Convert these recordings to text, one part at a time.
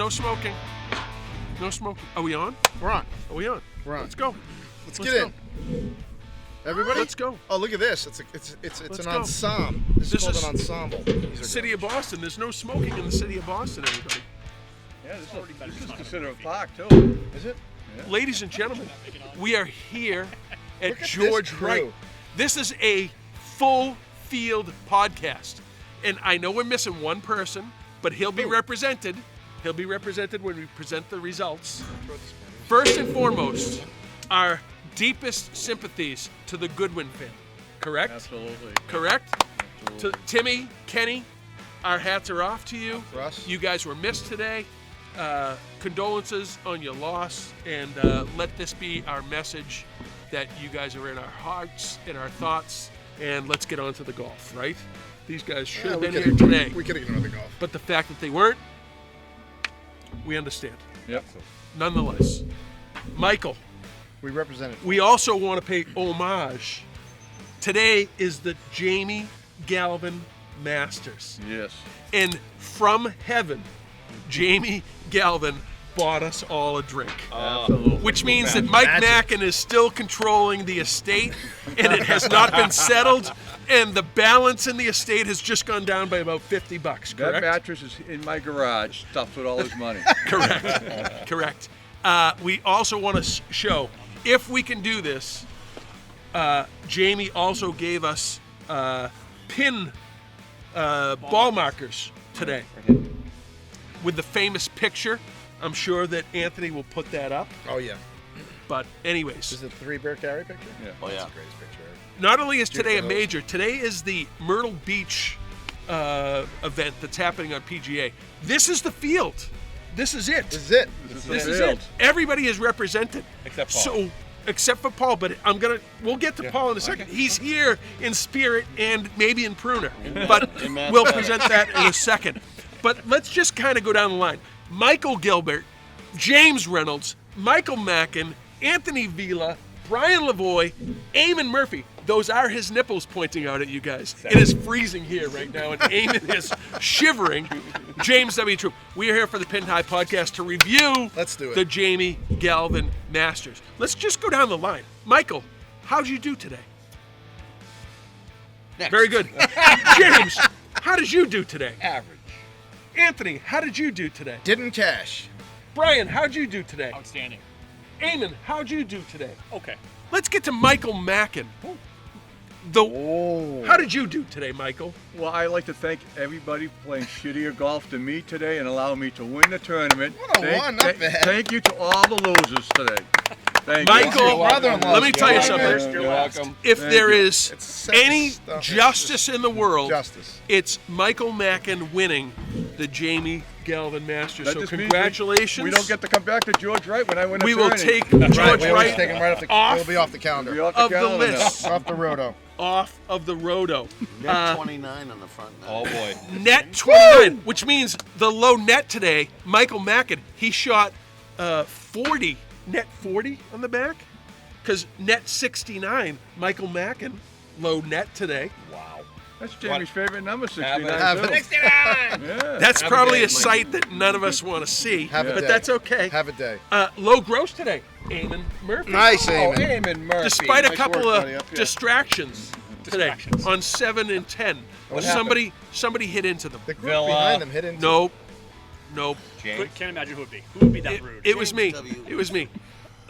No smoking. No smoking. Are we on? We're on. Are we on? We're on. Let's go. Let's get in. Everybody? Let's go. Oh, look at this. It's Let's an go. ensemble. This is called an ensemble. These are City of Boston. There's no smoking in the city of Boston, everybody. Yeah, this is considered a park, too. Is it? Yeah. Ladies and gentlemen, we are here at Look at George this Wright. crew. This is a full field podcast. And I know we're missing one person, but he'll be represented. He'll be represented when we present the results. First and foremost, our deepest sympathies to the Goodwin family. Correct? Absolutely. Correct? Absolutely. To Timmy, Kenny, our hats are off to you. Russ. You guys were missed today. Condolences on your loss, and let this be our message that you guys are in our hearts, in our thoughts, and let's get on to the golf, right? These guys should have been here today. We could ignore the golf. But the fact that they weren't, we understand. Yep. Nonetheless, Michael, We represented. we also want to pay homage. Today is the Jamie Galvin Masters. Yes. And from heaven, Jamie Galvin bought us all a drink. Absolutely. Which means that Mike Mackan is still controlling the estate, and it has not been settled, and the balance in the estate has just gone down by about $50, correct? That mattress is in my garage, stuffed with all his money. Correct. Correct. We also want to show, if we can do this, Jamie also gave us pin ball markers today with the famous picture. I'm sure that Anthony will put that up. Oh, yeah. But anyways, Is it the 3 Bear Carry picture? Yeah. Oh, yeah. That's the greatest picture ever. not only is today a for those. major, today is the Myrtle Beach event that's happening on PGA. This is the field. This is it. This is it. This is it. Everybody is represented. Except Paul. So, except for Paul, but we'll get to Paul in a second. He's here in spirit and maybe in pruner, but we'll present that in a second. But let's just kind of go down the line. Michael Gilbert, James Reynolds, Michael Mackan, Anthony Vila, Brian Lavoie, Eamon Murphy. Those are his nipples pointing out at you guys. It is freezing here right now, and Eamon is shivering. James W. Troup. We are here for the Pin High Podcast to review Let's do it. the Jamie Galvin Masters. Let's just go down the line. Michael, how'd you do today? Next. Very good. James, how did you do today? Average. Anthony, how did you do today? Didn't cash. Brian, how'd you do today? Outstanding. Eamon, how'd you do today? Okay. Let's get to Michael Mackan. How did you do today, Michael? Well, I'd like to thank everybody for playing shittier golf than me today and allowing me to win the tournament. What a one, not bad. Thank you to all the losers today. Thank Michael, you. let me tell you something. You're welcome. If Thank there you. is It's second any stuff. It's justice in the world, Justice. it's Michael Mackan winning the Jamie Galvin Masters. That So just means congratulations. We don't get to come back to George Wright when I win a We will tourney. take Right, George we always Wright take him right off the. off It'll be off the Be calendar. off the of the calendar now. list. Off the roto. Off of the roto. Net 29 on the front. Oh boy. Net 29, which means the low net today, Michael Mackan, he shot 40, net 40 on the back. Because net 69, Michael Mackan, low net today. Wow. That's Jamie's favorite number, 69. Have too. it. Yeah. That's Have a probably day, a sight that none of us want to see, Have a but day. that's okay. Have a day. Low gross today, Eamon Murphy. Nice, Oh, Eamon. Eamon Murphy. Despite a Nice couple work, of buddy, up here. distractions today Distractions. on 7 and 10. What Somebody hit into them. The group Villa. behind them hit into. Nope. James. Can't imagine who would be. Who would be that rude? It was me. W. It was me.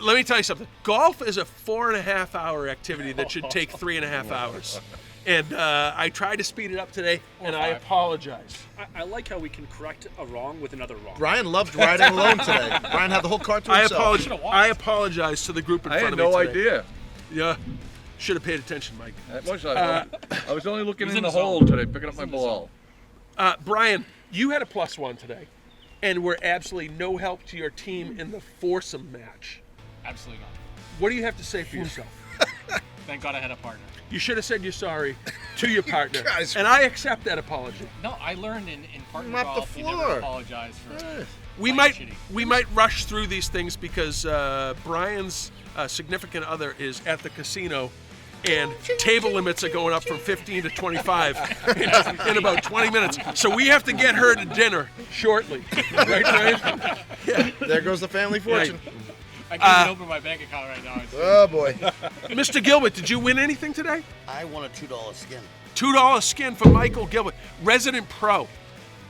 Let me tell you something. Golf is a 4.5 hour activity that should take 3.5 hours. And I tried to speed it up today, and I 5. apologize. I like how we can correct a wrong with another wrong. Brian loved riding alone today. Brian had the whole cart to I himself. apologize. I apologize to the group in I front had of me no today. idea. Yeah. Should have paid attention, Mike. That was, I was only looking He's in in the the hole zone. today, picking up my in the ball. Brian, you had a +1 today, and were absolutely no help to your team in the foursome match. Absolutely not. What do you have to say for yourself? Thank God I had a partner. You should have said you're sorry to your partner, Guys. and I accept that apology. No, I learned in partner Mop the golf, you never floor. apologize for. We Playing might shitty. rush through these things because Brian's significant other is at the casino and table limits are going up from 15 to 25 in about 20 minutes. So we have to get her to dinner shortly. Right, Brian? Yeah. There goes the family fortune. I can't even open my bank account right now. Oh, boy. Mr. Gilbert, did you win anything today? I won a $2 skin. $2 skin for Michael Gilbert, resident pro.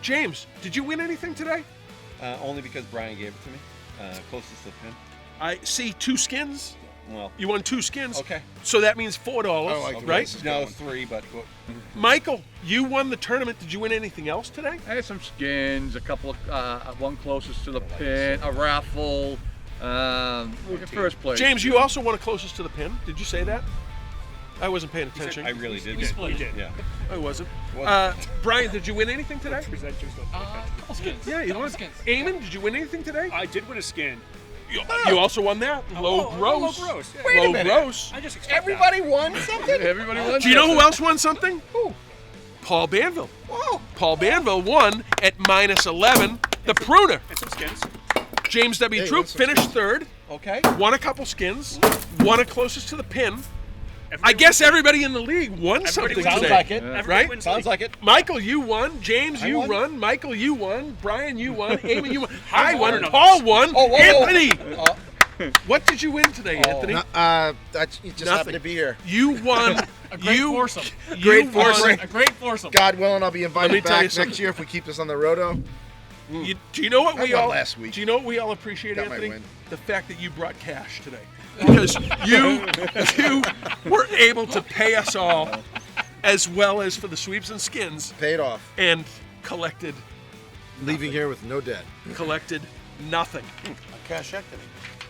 James, did you win anything today? Only because Brian gave it to me. Closest to the pin. I see 2 skins. Well, You won 2 skins. okay. So that means $4, like the way right? this is No, going. 3, but Michael, you won the tournament. Did you win anything else today? I had some skins, a couple of one closest to the pin, a raffle, first place. James, you also won a closest to the pin. Did you say that? I wasn't paying attention. I really did. We split it. Yeah. I wasn't. Wasn't. Brian, did you win anything today? Couple skins. Yeah, you Couple won. skins. Eamon, did you win anything today? I did win a skin. You also won that. Low gross. Low gross. Low gross. I just expect Everybody won something? Everybody won. Do you know who else won something? Who? Paul Banville. Whoa. Paul Banville won at -11. The pruner. and some skins. James W. Hey, Troup what's- finished 3rd. Okay. Won a couple skins. Won a closest to the pin. I Everybody guess wins. everybody in the league won something wins. today. Sounds like it. Everybody Right? wins Sounds league. like it. Michael, you won. James, you won. won. Michael, you won. Brian, you won. Amy, you won. I won. won. Paul won. Oh, whoa, whoa. Anthony, what did you win today, Anthony? You just happen to be here. You won. A great you, foursome. you Great won. foursome. A great foursome. God willing, I'll be me invited tell you back something. next year if we keep this on the roto. Do you know what I we won all last week. Do you know what we all appreciate, That might Anthony? win. The fact that you brought cash today, because you were able to pay us all, as well as for the sweeps and skins, Paid off. and collected Leaving here with no debt. nothing. A cash equity.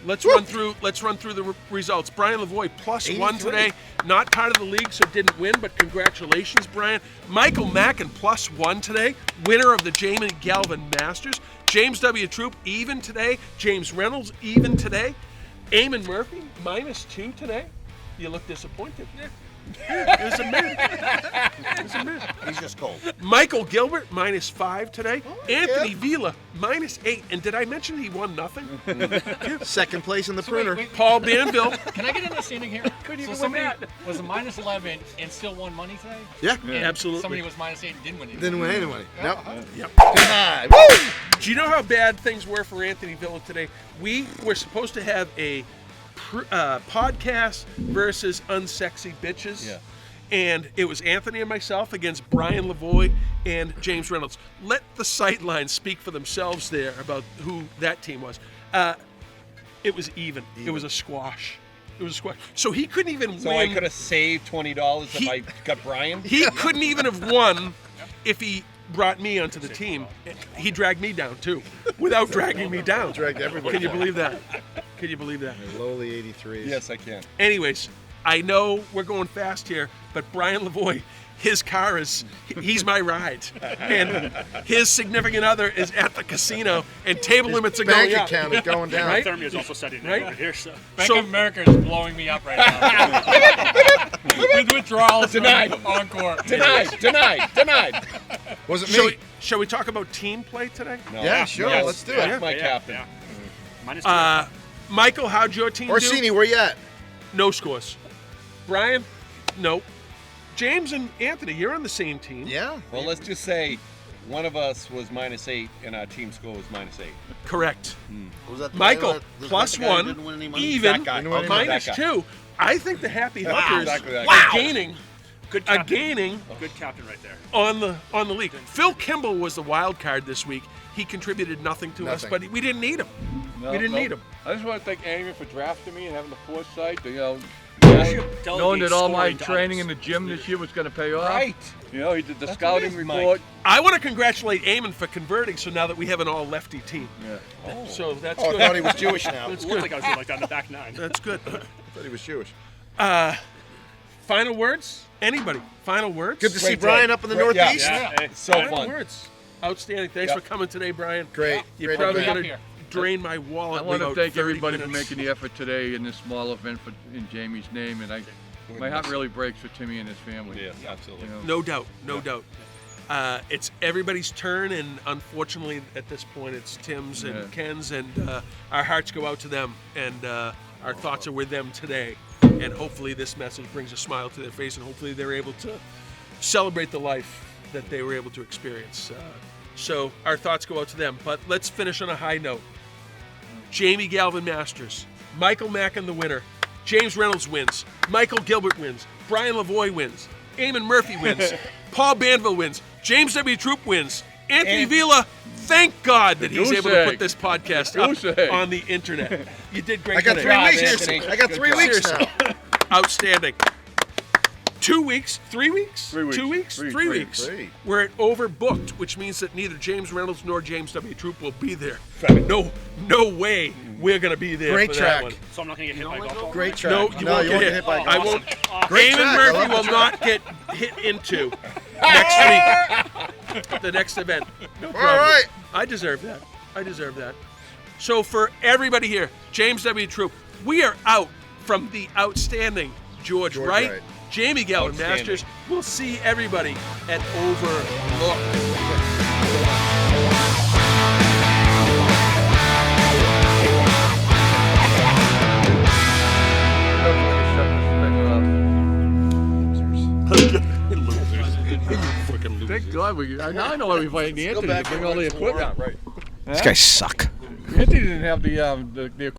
Let's run through the results. Brian Lavoie +1 83. today, not part of the league, so didn't win, but congratulations, Brian. Michael Mackan +1 today, winner of the Jamin Galvin Masters. James W. Troup even today. James Reynolds even today. Eamon Murphy -2 today. You look disappointed. Yeah, it was a minute. He's just cold. Michael Gilbert -5 today. Anthony Vila -8. And did I mention he won nothing? Second place in the So wait, pruner. wait, Paul Danville. Can I get an understanding here? Couldn't even so win somebody was a -11 and still won money today? Yeah. And absolutely. Somebody was -8 and didn't win anything. Didn't win any money. No. Yep. Denied. Woo! Do you know how bad things were for Anthony Villa today? We were supposed to have a podcast versus unsexy bitches. Yeah. And it was Anthony and myself against Brian Lavoie and James Reynolds. Let the sightlines speak for themselves there about who that team was. It was even. It was a squash. So he couldn't even So win. I could have saved $20 if I got Brian. He couldn't even have won if he brought me onto the team. He dragged me down too, without dragging me down. Dragged everybody Can you down. believe that? Can you believe that? Lowly 83s. Yes, I can. Anyways, I know we're going fast here, but Brian Lavoie, his car he's my ride. And his significant other is at the casino, and table limits are Bank going up. account is going down. Right? Thermia is also setting Right? right over here. So Bank So- of America is blowing me up right now. With withdrawals. Denied. Encore. Denied. Was it me? Shall we talk about team play today? No. Yeah, sure. Yes, Let's do it. that's my yeah, captain. yeah. -2. Michael, how'd your team do? Orsini, where you at? No scores. Brian? Nope. James and Anthony, you're on the same team. Yeah. Well, let's just say one of us was -8 and our team score was -8. Correct. Was that the Michael, guy that- was that the guy who +1, didn't win any money? even, That guy. Okay. -2. I think the Happy Hunters exactly that. are gaining Good are captain. gaining Good captain right there. on the league. Phil Kimball was the wild card this week. He contributed nothing to us, Nothing. but we didn't need him. We didn't need him. I just want to thank Amy for drafting me and having the foresight to, Delegate knowing that all my scoring to training in others. the gym this year was going to pay off. Right. You know, he did the That's scouting what it is, Mike. report. I want to congratulate Eamon for converting, so now that we have an all-lefty team. Yeah. So that's Oh, I good. thought he was Jewish now. That's It looked good. like I was doing like that in the back nine. That's good. I thought he was Jewish. Final words? Anybody? Final words? Good to see Great Brian day. up in the Great- yeah. Northeast. Yeah. Hey. So Final fun. words. Outstanding. Thanks Yep. for coming today, Brian. Great. You're Great probably event. going to drain my wallet. I want in to about thank 30 everybody for minutes. making the effort today in this small event in Jamie's name, and my heart really breaks for Timmy and his family. Yes, absolutely. You know. No doubt, no doubt. It's everybody's turn, and unfortunately, at this point, it's Tim's and Yeah. Ken's, and our hearts go out to them, and our thoughts are with them today. and hopefully this message brings a smile to their face, and hopefully they're able to celebrate the life that they were able to experience. So our thoughts go out to them. But let's finish on a high note. Jamie Galvin Masters, Michael Mackan the winner, James Reynolds wins, Michael Gilbert wins, Brian Lavoie wins, Eamon Murphy wins, Paul Banville wins, James W. Troup wins, Anthony Vila, thank God that he's able to put this podcast up on the internet. You did great. I got today. 3 weeks. Anthony. I got 3 weeks Seriously. now. Outstanding. 2 weeks, 3 weeks, 3 weeks. 2 weeks, Three, 3 three, weeks. three. We're overbooked, which means that neither James Reynolds nor James W. Troup will be there. No way we're gonna be there. Great for track. That one. So I'm not gonna get hit by a golf ball. Great track. No, you won't get hit. by I won't. Great Eamon track. I Murphy love the will track. not get hit into next week. The next event. No problem. All right. I deserve that. I deserve that. So for everybody here, James W. Troup, we are out from the outstanding George Wright, Wright. Jamie Galvin Outstanding. Masters. We'll see everybody at Overlook. Thank God now I know why we find Anthony to bring all the equipment. These guys suck. Anthony didn't have the